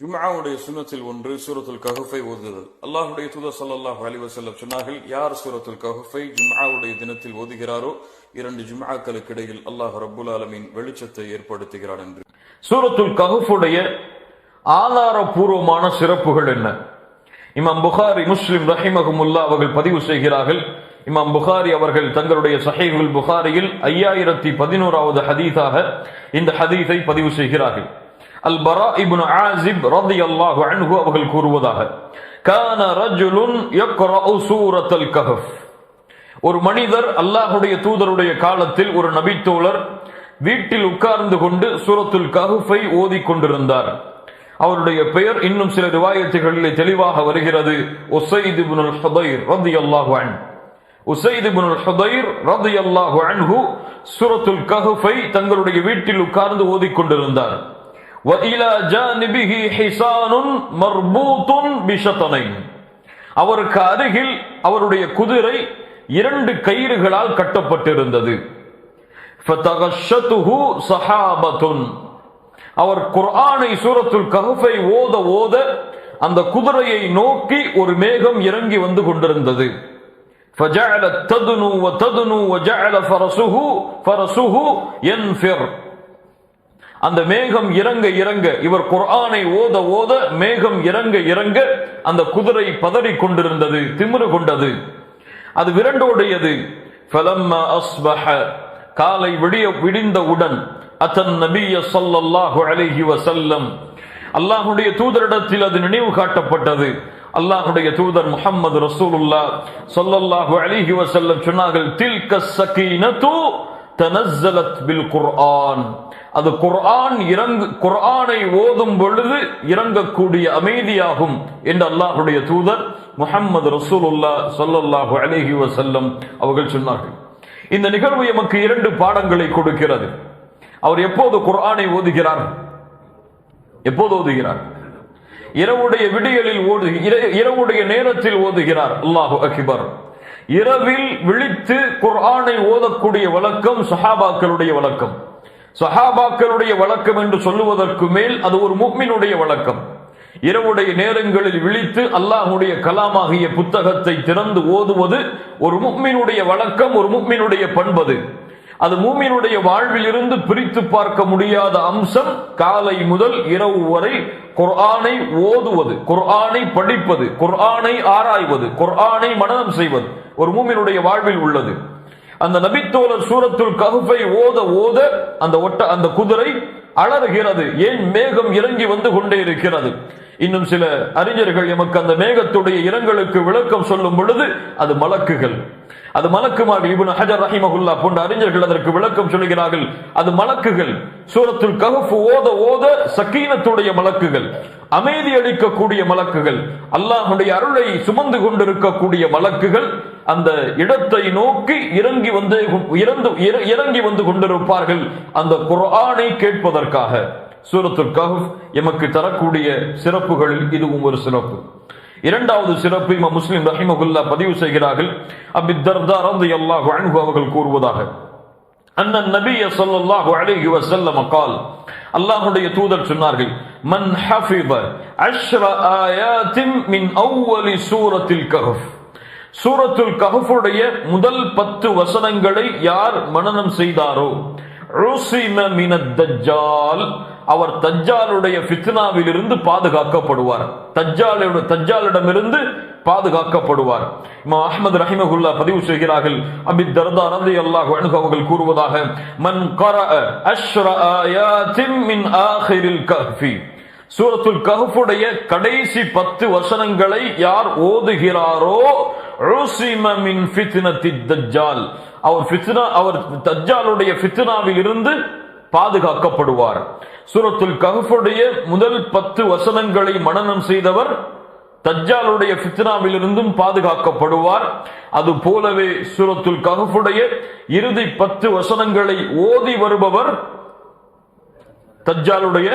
ஜும்ஆவுடைய சுன்னத்தில் ஒன்று சூரத்துல் கஹஃபை ஓதுதல். அல்லாஹ்வுடைய தூதர் ஸல்லல்லாஹு அலைஹி வஸல்லம் சொன்னார்கள், யார் சூரத்துல் கஹஃபை ஜும்ஆவுடைய தினத்தில் ஓதுகிறாரோ 2 ஜும்ஆக்களுக்கு இடையில் அல்லாஹ் ரப்புல் ஆலமீன் வெளிச்சத்தை ஏற்படுத்துகிறான் என்று. சூரத்துல் கஹஃபுடைய ஆதாரபூர்வமான சிறப்புகள் என்ன? இமாம் புகாரி, முஸ்லிம் ரஹிமஹுமுல்லாஹ் அவர்கள் பதிவு செய்கிறார்கள். இமாம் புகாரி அவர்கள் தங்களுடைய ஸஹீஹுல் புகாரியில் 5011வது ஹதீஸாக இந்த ஹதீஸை பதிவு செய்கிறார்கள். அல் பரா இப்னு ஆஸிப் ரலியல்லாஹு அன்ஹு அவர்கள் கூறுவதாக, கான ரஜுலுன் யக்ரஉ சூரத்துல் கஹஃப். ஒரு மனிதர் அல்லாஹ்வுடைய தூதருடைய காலத்தில் ஒரு நபித்தோழர் வீட்டில் உட்கார்ந்து கொண்டு சூரத்துல் கஹஃபை ஓதிக் கொண்டிருந்தார். அவருடைய பெயர் இன்னும் சில ரிவாயத்துகளிலே தெளிவாக வருகிறது, உஸைத் இப்னுல் ஹுதைர் ரலியல்லாஹு அன்ஹு. உஸைத் இப்னுல் ஹுதைர் ரலியல்லாஹு அன்ஹு சூரத்துல் கஹஃபை தங்களுடைய வீட்டில் உட்கார்ந்து ஓதிக் கொண்டிருந்தார். وَإِلَى جَانِبِهِ حِصَانٌ مَرْبُوطٌ بِشَطْنَيْنِ. அவருக்கு அருகில் அவருடைய குதிரை 2 கயிறுகளால் கட்டப்பட்டிருந்தது. فَتَغَشَّتْهُ سَحَابَةٌ. அவர் குர்ஆனை சூரத்துல் கஹஃபை ஓத ஓத அந்த குதிரையை நோக்கி ஒரு மேகம் இறங்கி வந்து கொண்டிருந்தது. فَجَعَلَتْ تَدْنُو وَتَدْنُو وَجَعَلَ فَرَسُهُ يَنْفِرُ. அந்த மேகம் இறங்க இறங்க, இவர் குர்ஆனை ஓத ஓத மேகம் இறங்க இறங்க அந்த குதிரை பதறிக் கொண்டிருந்தது, திமிரு கொண்டது, அது விரண்டோடியது. ஃபலம்மா அஸ்பஹ, காலை விடிந்தவுடன் அத்தன் நபிய ஸல்லல்லாஹு அலைஹி வஸல்லம், அல்லாஹ்வுடைய தூதரிடத்தில் அது நினைவு காட்டப்பட்டது. அல்லாஹ்வுடைய தூதர் முஹம்மது ரசூலுல்லாஹ் ஸல்லல்லாஹு அலைஹி வஸல்லம் சொன்னார்கள், தில்க ஸகீனத்து தனஸ்ஸலத் பில் குர்ஆன். அது குர்ஆனை ஓதும் பொழுது இறங்கக்கூடிய அமைதியாகும் என்று அல்லாஹ்வுடைய தூதர் முஹம்மது ரசூலுல்லாஹ் ஸல்லல்லாஹு அலைஹி வஸல்லம் அவர்கள் சொன்னார்கள். இந்த நிகழ்வு நமக்கு 2 பாடங்களை கொடுக்கிறது. அவர் எப்போது குர்ஆனை ஓதுகிறார்? எப்போது ஓதுகிறார்? இரவுடைய விடியலில் இரவுடைய நேரத்தில் ஓதுகிறார். அல்லாஹு அக்பர். இரவில் விழித்து குர்ஆனை ஓதக்கூடிய வழக்கம் சஹாபாக்களுடைய வழக்கம். சஹாபாக்களுடைய வழக்கம் என்று சொல்லுவதற்கு மேல் அது ஒரு முஃமினுடைய வழக்கம். இரவுடைய நேரங்களில் விழித்து அல்லாஹ்வுடைய கலாமாகிய புத்தகத்தை திறந்து ஓதுவது ஒரு முஃமினுடைய வழக்கம், ஒரு முஃமினுடைய பண்பது. அது முஃமினுடைய வாழ்வில் இருந்து பிரித்து பார்க்க முடியாத அம்சம். காலை முதல் இரவு வரை குர்ஆனை ஓதுவது, குர்ஆனை படிப்பது, குர்ஆனை ஆராய்வது, குர்ஆனை மனனம் செய்வது ஒரு முஃமினுடைய வாழ்வில் உள்ளது. அந்த நபித்தோழர் சூரத்துல் கஹஃபை ஓத ஓத அந்த குதிரை அலறுகிறது. ஏன்? மேகம் இறங்கி வந்து கொண்டே இருக்கிறது. இன்னும் சில அறிஞர்கள் எமக்கு அந்த மேகத்துடைய இரங்கலுக்கு விளக்கம் சொல்லும் பொழுது அது மலக்குகள், அது மலக்குமார். இப்னு ஹஜர் ரஹிமஹுல்லாஹ் போன்ற அறிஞர்கள் அதற்கு விளக்கம் சொல்கிறார்கள், அது மலக்குகள். சூரத்துல் கஹஃப் ஓத ஓத சக்கீனத்துடைய மலக்குகள், அமைதி அளிக்கக்கூடிய மலக்குகள், அல்லாஹ்வுடைய அருளை சுமந்து கொண்டிருக்கக்கூடிய மலக்குகள் அந்த இடத்தை நோக்கி இறங்கி வந்து கொண்டிருப்பார்கள் அந்த குர்ஆனை கேட்பதற்காக. சூரத்துல் கஹஃப் எமக்கு தரக்கூடிய சிறப்புகளில் இதுவும் ஒரு சிறப்பு. 2வது சிறப்பு இமாம் முஸ்லிம் ரஹிமஹுல்லாஹ் பதிவு செய்கிறார்கள். அபூ தர்தா ரலியல்லாஹு அன்ஹு அவர்கள் கூறுவதாக, அன்னன் நபிய ஸல்லல்லாஹு அலைஹி வஸல்லம் قال, அல்லாஹ்வுடைய தூதர் சொன்னார்கள், மன் ஹஃபிஸ 10 ஆயாத்தின் மின் அவ்வலி சூரத்துல் கஹஃப். சூரத்துல் கஹஃபுடைய முதல் 10 வசனங்களை யார் மனனம் செய்தாரோ, உஸிம மினத் தஜ்ஜால், அவர் தஜ்ஜாலுடைய ஃபித்னாவில் இருந்து பாதுகாக்கப்படுவார். தஜ்ஜாலிடமிருந்து பாதுகாக்கப்படுவார். இமாம் அஹ்மத் ரஹிமஹுல்லாஹ் பதிவு செய்கிறார்கள், அபூ தர்தா ரலியல்லாஹு அன்ஹு அவர்கள் கூறுவதாக, மன் கரஅ 10 ஆயாத்தின் மின் ஆகிரில் கஹ்ஃபி, சூரத்துல் கஹ்ஃபுடைய கடைசி 10 வசனங்களை யார் ஓதுகிறாரோ, உஸிம மின் ஃபித்னத்தித் தஜ்ஜால், அவர் தஜ்ஜாலுடைய ஃபித்னாவில் இருந்து பாதுகாக்கப்படுவார். சூரத்துல் கஹ்ஃபுடைய முதல் 10 வசனங்களை மனனம் செய்தவர் தஜ்ஜாலுடைய ஃபித்னாவில் இருந்தும் பாதுகாக்கப்படுவார். அது போலவே சூரத்துல் கஹ்ஃபுடைய இறுதி 10 வசனங்களை ஓதி வருபவர் தஜ்ஜாலுடைய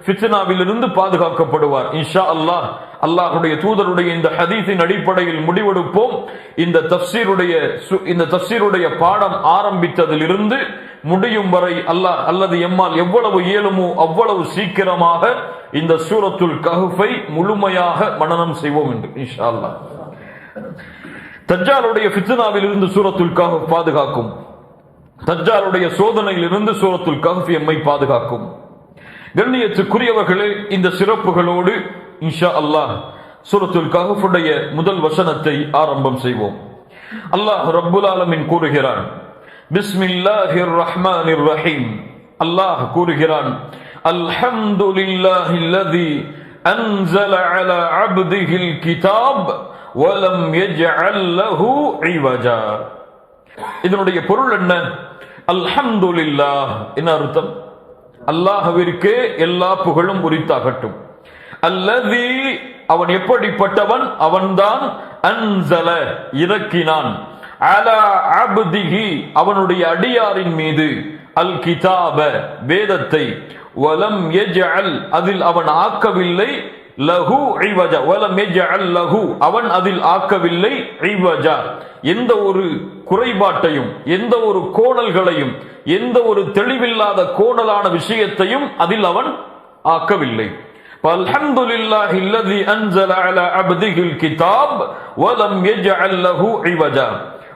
ஃபித்னாவிலிருந்து பாதுகாக்கப்படுவார் இன்ஷா அல்லாஹ். அல்லாஹ்வுடைய தூதருடைய இந்த ஹதீஸின் அடிப்படையில் முடிவெடுப்போம். இந்த தஃசீருடைய பாடம் ஆரம்பித்ததிலிருந்து முடியும் வரை அல்லாஹ் அல்லது எம்மால் எவ்வளவு இயலுமோ அவ்வளவு சீக்கிரமாக இந்த சூரத்துல் கஹ்ஃபை முழுமையாக மனனம் செய்வோம் என்று இன்ஷா அல்லாஹ். தஜ்ஜாலுடைய ஃபித்னாவில் இருந்து சூரத்துல் கஹ்ஃப் பாதுகாக்கும். தஜ்ஜாலுடைய சோதனையில் இருந்து சூரத்துல் கஹ்ஃப் எம்மை பாதுகாக்கும். கண்ணியத்துக்குரியவர்களே, இந்த சிறப்புகளோடு இன்ஷா அல்லாஹ் சூரத்துல் கஹ்ஃபுடைய முதல் வசனத்தை ஆரம்பம் செய்வோம். அல்லாஹ் ரப்புல் ஆலமீன் கூறுகிறான், பிஸ்மில்லாஹிர் ரஹ்மானிர் ரஹீம். அல்லாஹ் கூறுகிறான், அல்ஹம்துலில்லாஹில்லதி அன்ஸல அலா அப்திஹில் கிதாப் வலம் யஜ்அல் லஹு இவஜா. இதனுடைய பொருள் என்ன? அல்ஹம்துலில்லாஹ் என்ன அர்த்தம்? அல்லாஹ்விற்கே எல்லா புகழும் உரித்தாகட்டும். அல்லதி அவன் எப்படிப்பட்டவன்? அவன்தான் அன்ஸல இறக்கினான், அலா அப்திஹி அவனுடைய அடியாரின் மீது, அல் கிதாப வேதத்தை, வலம் யஜ்அல் அதில் அவன் ஆக்கவில்லை, லஹு இவஜா வலம் யஜ்அல் லஹு அவன் அதில் ஆக்கவில்லை, இவஜா எந்த ஒரு குறைபாட்டையும் எந்த ஒரு கோணல்களையும் எந்த ஒரு தெளிவில்லாத கோணலான விஷயத்தையும் அதில் அவன் ஆக்கவில்லை. அல்ஹம்துலில்லாஹி அல்லதி அன்ஸல அலா அப்திஹில் கிதாப் வலம் யஜ்அல் லஹு இவஜா.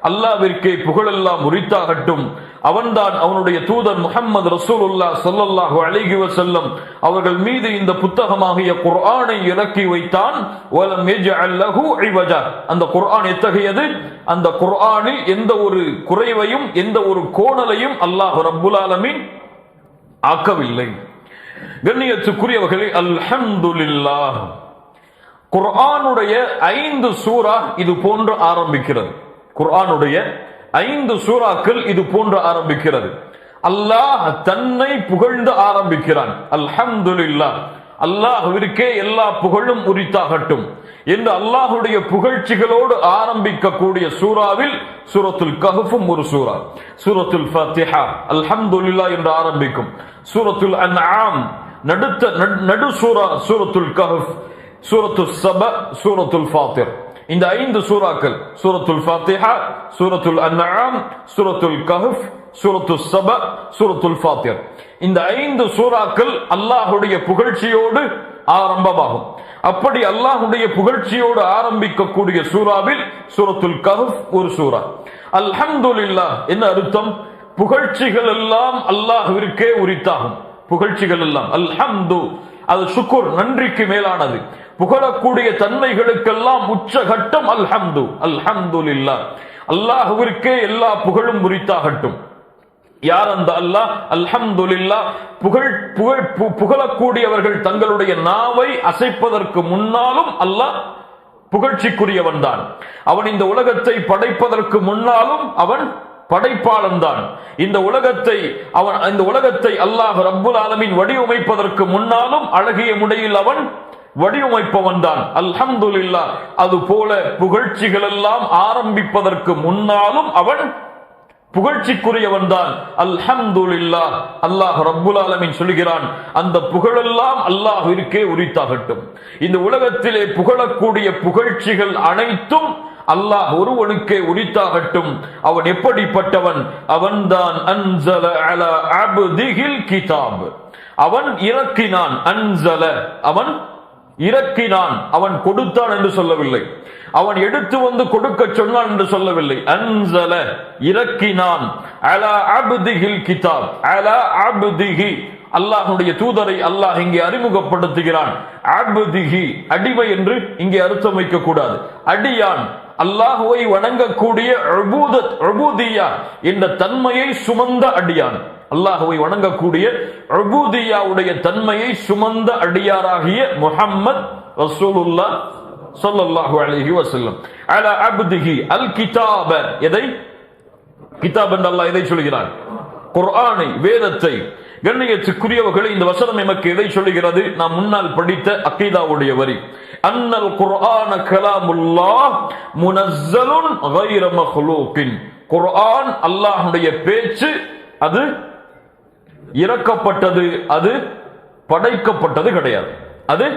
அல்லாஹ்விற்கே புகழெல்லாம் உரித்தாகட்டும். அவன்தான் அவனுடைய தூதர் முஹம்மது ரசூலுல்லாஹ் ஸல்லல்லாஹு அலைஹி வஸல்லம் அவர்கள் மீது இந்த புத்தகமாகிய குர்ஆனை இறக்கி வைத்தான். வலம் யஜ்அல் லஹு இவஜா. அந்த குர்ஆன் எத்தகையது? அந்த குர்ஆனில் எந்த ஒரு குறைவையும் எந்த ஒரு கோணலையும் அல்லாஹ் ரப்புல் ஆலமீன் ஆக்கவில்லை. கண்ணியத்துக்குரியவர்களே, அல்ஹம்துலில்லாஹ். குர்ஆனுடைய 5 சூரா இது போன்று ஆரம்பிக்கிறது. குர்ஆனுடைய 5 சூறாக்கள் இது போன்று ஆரம்பிக்கிறது. அல்லாஹ் தன்னை புகழ்ந்து ஆரம்பிக்கிறான். அல்ஹம்துலில்லாஹ், அல்லாஹ்விற்கே எல்லா புகழும் உரித்தாகட்டும் என்று அல்லாஹ்வுடைய புகழ்ச்சிகளோடு ஆரம்பிக்கக்கூடிய சூறாவில் சூரத்துல் கஹ்ஃபும் ஒரு சூரா. சூரத்துல் ஃபாத்திஹா அல்ஹம்துலில்லாஹ் என்று ஆரம்பிக்கும். சூரத்துல் அன்ஆம் நடு சூரா சூரத்துல் கஹ்ஃப், சூரத்துல் சப, சூரத்துல் ஃபாத்திர். இந்த 5 சூறாக்கள் சூரத்துல் ஃபாத்திஹா, சூரத்துல் அன்ஆம், சூரத்துல் கஹ்ஃப், சூரத்துல் சப, சூரத்துல் ஃபாத்திர். இந்த 5 சூறாக்கள் அல்லாஹ்வுடைய புகழ்ச்சியோடு ஆரம்பமாகும். அப்படி அல்லாஹ்வுடைய புகழ்ச்சியோடு ஆரம்பிக்கக்கூடிய சூறாவில் சூரத்துல் கஹ்ஃப் ஒரு சூரா. அல்ஹம்துலில்லாஹ் என்ன அர்த்தம்? புகழ்ச்சிகள் எல்லாம் அல்லாஹ்விற்கே உரித்தாகும். புகழ்ச்சிகள் எல்லாம் அல்ஹம்து, அது ஷுக்ர் நன்றிக்கு மேலானது. புகழக்கூடிய தன்மைகளுக்கெல்லாம் உச்சகட்டம் அல்ஹம்து. அல்ஹம்துலில்லாஹ், அல்லாஹ்விற்கே எல்லா புகழும் உரித்தாகட்டும். யார் அந்த அல்லாஹ்? அல்ஹம்துலில்லாஹ். புகழக்கூடியவர்கள் தங்களுடைய நாவை அசைப்பதற்கு முன்னாலும் அல்லாஹ் புகழ்ச்சிக்குரியவன் தான். அவன் இந்த உலகத்தை படைப்பதற்கு முன்னாலும் அவன் படைப்பாளன் தான். இந்த உலகத்தை அல்லாஹ் ரப்புல் ஆலமீன் வடிவமைப்பதற்கு முன்னாலும் அழகிய முறையில் அவன் வடிவமைப்பவன் தான். அல்ஹம்துலில்லாஹ். அது போல புகழ்ச்சிகள் எல்லாம் ஆரம்பிப்பதற்கு முன்னாலும் அவன் புகழ்ச்சிக்குரியவன் தான். அல்ஹம்துலில்லாஹ். அல்லாஹ் ரப்புல் ஆலமீன் சொல்கிறான், அந்த புகழெல்லாம் அல்லாஹ்விற்கே உரித்தாகட்டும். இந்த உலகத்திலே புகழக்கூடிய புகழ்ச்சிகள் அனைத்தும் அல்லாஹ் ஒருவனுக்கே உரித்தாகட்டும். அவன் எப்படிப்பட்டவன்? அவன்தான் அன்ஸல அலா அப்திஹில் கிதாப். அவன் இறக்கினான். அன்ஸல அவன் இறக்கினான். அவன் கொடுத்தான் என்று சொல்லவில்லை. அவன் எடுத்து வந்து கொடுக்க சொன்னான் என்று சொல்லவில்லை. அன்ஸல இறக்கினான். அலா அப்திஹில் கிதாப். அலா அப்திஹி அல்லாஹ்வுடைய தூதரை அல்லாஹ் இங்கே அறிமுகப்படுத்துகிறான். அப்திஹி அடிமை என்று இங்கே அர்த்தம் வைக்க கூடாது. அடியான், அல்லாஹ்வை வணங்கக்கூடிய உபூதியா என்ற தன்மையை சுமந்த அடியான். அல்லாஹ்வை வணங்கக்கூடிய உபூதியாவுடைய தன்மையை சுமந்த அடியாராகிய முஹம்மத் ரசூலுல்லாஹ் ஸல்லல்லாஹு அலைஹி வஸல்லம். அலா அப்திஹி அல் கிதாப. எதை கிதாப் என்று அல்லாஹ் எதை சொல்கிறான்? குர்ஆனை, வேதத்தை. கண்ணியத்துக்குரியவர்களே, இந்த வசனம் நமக்கு எதை சொல்லுகிறது? நாம் முன்னால் படித்த அகீதாவுடைய வரி, அன்னல் குர்ஆன கலாமுல்லாஹ் முனஸ்ஸலுன் கைர மக்லூகின். குர்ஆன் அல்லாஹ்வுடைய பேச்சு, அது இறக்கப்பட்டது, அது படைக்கப்பட்டது கிடையாது. அது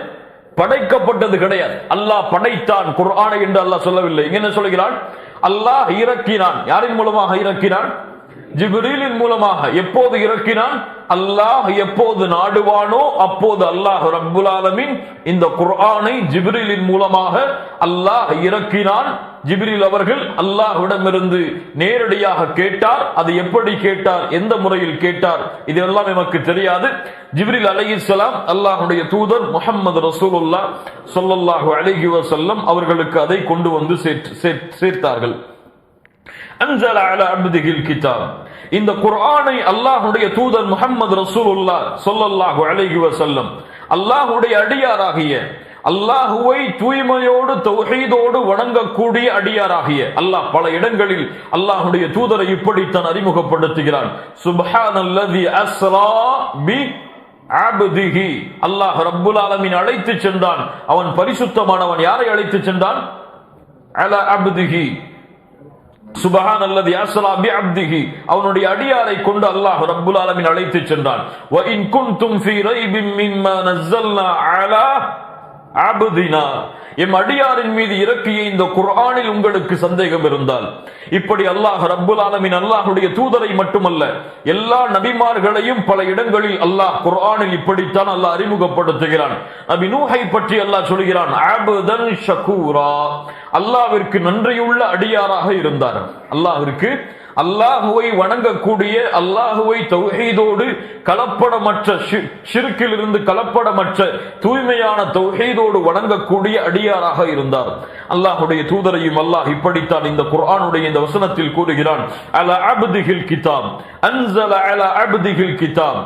படைக்கப்பட்டது கிடையாது. அல்லாஹ் படைத்தான் குர்ஆனை என்று அல்லாஹ் சொல்லவில்லை. இங்க என்ன சொல்கிறான்? அல்லாஹ் இறக்கினான். யாரின் மூலமாக இறக்கினான்? ஜிப்ரீலின் மூலமாக. எப்போது இறக்கினான்? அல்லாஹ் எப்போது நாடுவானோ அப்போது அல்லாஹ் ரப்புல் ஆலமீன் இந்த குர்ஆனை ஜிப்ரீலின் மூலமாக அல்லாஹ் இறக்கினான். ஜிப்ரீல் அவர்கள் அல்லாஹ்விடமிருந்து நேரடியாக கேட்டார். அது எப்படி கேட்டார், எந்த முறையில் கேட்டார், இதெல்லாம் நமக்கு தெரியாது. ஜிப்ரீல் அலைஹிஸ்ஸலாம் அல்லாஹ்வுடைய தூதர் முஹம்மது ரசூலுல்லாஹ் ஸல்லல்லாஹு அலைஹி வஸல்லம் அவர்களுக்கு அதை கொண்டு வந்து சேர்த்தார்கள். அன்ஸல அலா அப்திஹில் கிதாப். இந்த குர்ஆனை அல்லாஹ்வுடைய தூதர் முஹம்மது ரசூலுல்லாஹ் ஸல்லல்லாஹு அலைஹி வஸல்லம் அல்லாஹ்வுடைய அடியாராகிய, அல்லாஹுவை தூய்மையோடு தௌஹீதோடு வணங்கக்கூடிய அடியாராகிய அல்லாஹ் பல இடங்களில் அல்லாஹ்வுடைய தூதரை இப்படித்தான் அறிமுகப்படுத்துகிறான். சுப்ஹானல்லதி அஸ்ரா பி அப்திஹி. அல்லாஹ் ரப்புல் ஆலமீன் அழைத்து சென்றான். அவன் பரிசுத்தமானவன். யாரை அழைத்து சென்றான்? அலா அப்திஹி. சுப்ஹானல்லதி அஸ்ரா பி அப்திஹி. அவனுடைய அடியாரை கொண்டு அல்லாஹ் ரப்புல் ஆலமீன் அழைத்து சென்றான். வ இன் குன்தும் ஃபீ ரைபின் மிம்மா நஸல்னா அலா அப்தினா. எம் அடியாரின் மீது இறக்கிய இந்த குர்ஆனில் உங்களுக்கு சந்தேகம் இருந்தால், இப்படி அல்லாஹ் ரப்புல் ஆலமீன் அல்லாஹ்வுடைய தூதரை மட்டுமல்ல எல்லா நபிமார்களையும் பல இடங்களில் அல்லாஹ் குர்ஆனில் இப்படித்தான் அல்லாஹ் அறிமுகப்படுத்துகிறான். நபி நூஹை பற்றி அல்லாஹ் சொல்கிறான், அப்தன் ஷகூரா. அல்லாஹ்விற்கு நன்றியுள்ள அடியாராக இருந்தார். அல்லாஹுவை வணங்கக்கூடிய, அல்லாஹுவை தௌஹீதோடு கலப்படமற்ற, ஷிர்கிலிருந்து கலப்படமற்ற தூய்மையான தௌஹீதோடு வணங்கக்கூடிய அடியாராக இருந்தார். அல்லாஹ்வுடைய தூதரையும் அல்லாஹ் இப்படித்தான் இந்த குர்ஆனுடைய இந்த வசனத்தில் கூறுகிறான். அலா அப்திஹில் கிதாப், அன்ஸல அலா அப்திஹில் கிதாப்.